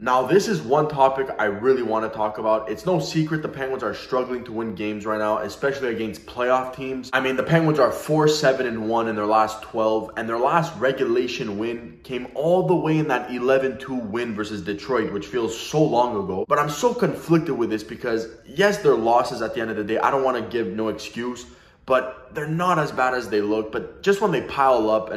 Now, this is one topic I really want to talk about. It's no secret the Penguins are struggling to win games right now, especially against playoff teams. I mean, the Penguins are 4-7-1 in their last 12, and their last regulation win came all the way in that 11-2 win versus Detroit, which feels so long ago. But I'm so conflicted with this because, yes, they're losses at the end of the day. I don't want to give no excuse, but they're not as bad as they look. But just when they pile up,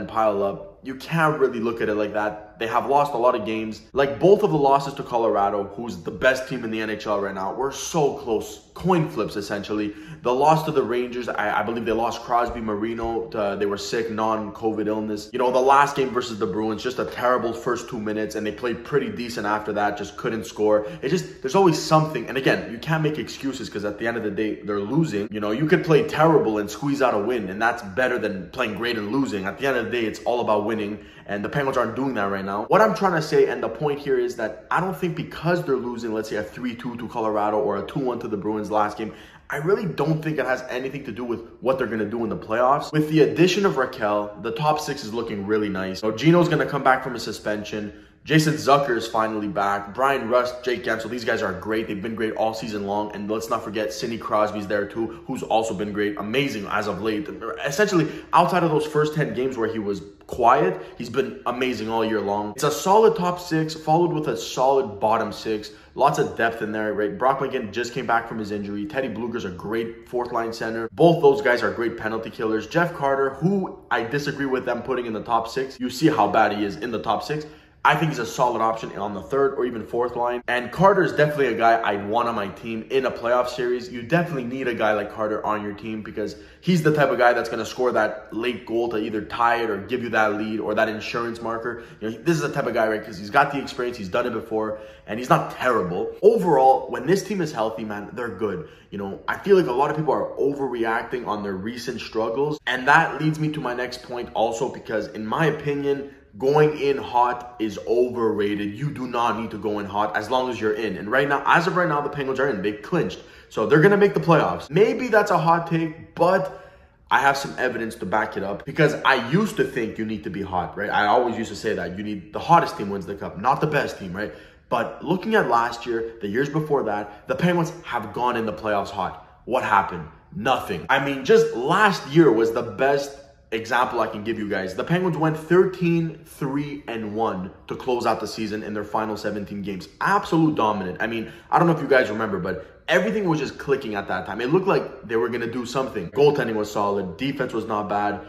you can't really look at it like that. They have lost a lot of games. Like both of the losses to Colorado, who's the best team in the NHL right now, were so close. Coin flips, essentially. The loss to the Rangers, I believe they lost Crosby, Marino. They were sick, non-COVID illness. You know, the last game versus the Bruins, just a terrible first 2 minutes, and they played pretty decent after that, just couldn't score. There's always something. And again, you can't make excuses because at the end of the day, they're losing. You know, you could play terrible and squeeze out a win, and that's better than playing great and losing. At the end of the day, it's all about winning, and the Penguins aren't doing that right now. What I'm trying to say, and the point here is that I don't think because they're losing, let's say a 3-2 to Colorado or a 2-1 to the Bruins last game, I really don't think it has anything to do with what they're going to do in the playoffs. With the addition of Raquel, the top six is looking really nice. So Gino's going to come back from a suspension. Jason Zucker is finally back. Brian Rust, Jake Guentzel, these guys are great. They've been great all season long. And let's not forget Sidney Crosby's there too, who's also been great, amazing as of late. Essentially, outside of those first 10 games where he was quiet, he's been amazing all year long. It's a solid top six, followed with a solid bottom six. Lots of depth in there, right? Brock McGinn just came back from his injury. Teddy Bluger's a great fourth line center. Both those guys are great penalty killers. Jeff Carter, who I disagree with them putting in the top six. You see how bad he is in the top six. I think he's a solid option on the third or even fourth line. And Carter is definitely a guy I'd want on my team in a playoff series. You definitely need a guy like Carter on your team because he's the type of guy that's going to score that late goal to either tie it or give you that lead or that insurance marker. You know, this is the type of guy, right? Because he's got the experience, he's done it before, and he's not terrible. Overall, when this team is healthy, man, they're good. You know, I feel like a lot of people are overreacting on their recent struggles. And that leads me to my next point also because in my opinion, going in hot is overrated. You do not need to go in hot as long as you're in. And right now, as of right now, the Penguins are in. They clinched. So they're going to make the playoffs. Maybe that's a hot take, but I have some evidence to back it up because I used to think you need to be hot, right? I always used to say that. You need the hottest team wins the cup, not the best team, right? But looking at last year, the years before that, the Penguins have gone in the playoffs hot. What happened? Nothing. I mean, just last year was the best example I can give you guys. The Penguins went 13-3-1 to close out the season in their final 17 games. Absolute dominant. I mean, I don't know if you guys remember, but everything was just clicking at that time. It looked like they were going to do something. Goaltending was solid. Defense was not bad.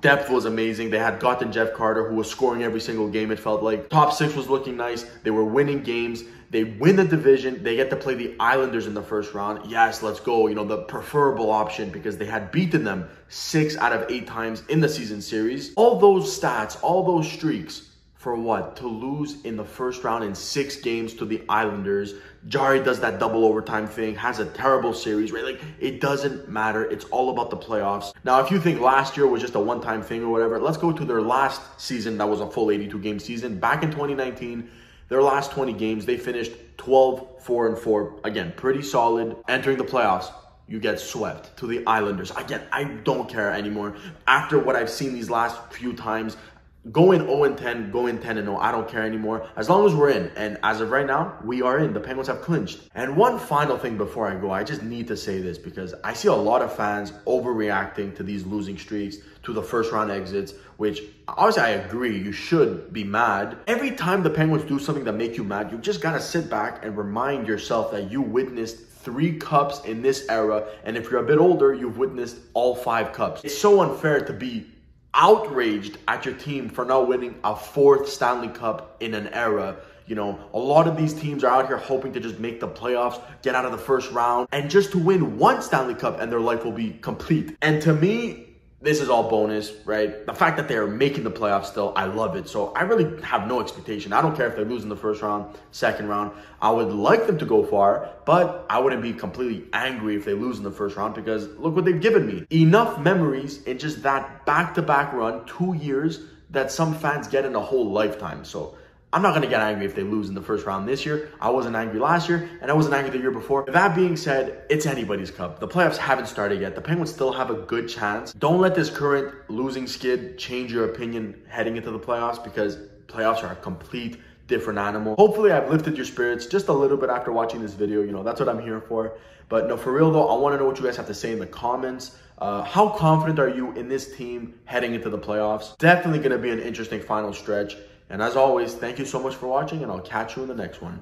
Depth was amazing. They had gotten Jeff Carter, who was scoring every single game, it felt like. Top six was looking nice. They were winning games. They win the division. They get to play the Islanders in the first round. Yes, let's go. You know, the preferable option because they had beaten them 6 out of 8 times in the season series. All those stats, all those streaks, for what? To lose in the first round in 6 games to the Islanders. Jari does that double overtime thing, has a terrible series, right? Like, it doesn't matter. It's all about the playoffs. Now, if you think last year was just a one-time thing or whatever, let's go to their last season that was a full 82-game season. Back in 2019, their last 20 games, they finished 12-4-4. Again, pretty solid. Entering the playoffs, you get swept to the Islanders. Again, I don't care anymore. After what I've seen these last few times, going 0-10, going 10-0, I don't care anymore. As long as we're in. And as of right now, we are in. The Penguins have clinched. And one final thing before I go, I just need to say this because I see a lot of fans overreacting to these losing streaks, to the first round exits, which obviously I agree, you should be mad. Every time the Penguins do something that make you mad, you just gotta sit back and remind yourself that you witnessed 3 cups in this era. And if you're a bit older, you've witnessed all 5 cups. It's so unfair to be outraged at your team for not winning a 4th Stanley Cup in an era. You know, a lot of these teams are out here hoping to just make the playoffs, get out of the first round, and just to win 1 Stanley Cup and their life will be complete. And to me, this is all bonus, right? The fact that they're making the playoffs still, I love it. So I really have no expectation. I don't care if they lose in the first round, second round. I would like them to go far, but I wouldn't be completely angry if they lose in the first round because look what they've given me. Enough memories in just that back-to-back run, 2 years, that some fans get in a whole lifetime. So I'm not going to get angry if they lose in the first round this year. I wasn't angry last year, and I wasn't angry the year before. That being said, it's anybody's cup. The playoffs haven't started yet. The Penguins still have a good chance. Don't let this current losing skid change your opinion heading into the playoffs because playoffs are a complete different animal. Hopefully I've lifted your spirits just a little bit after watching this video. You know, that's what I'm here for. But no, for real though, I want to know what you guys have to say in the comments. How confident are you in this team heading into the playoffs? Definitely going to be an interesting final stretch. And as always, thank you so much for watching, and I'll catch you in the next one.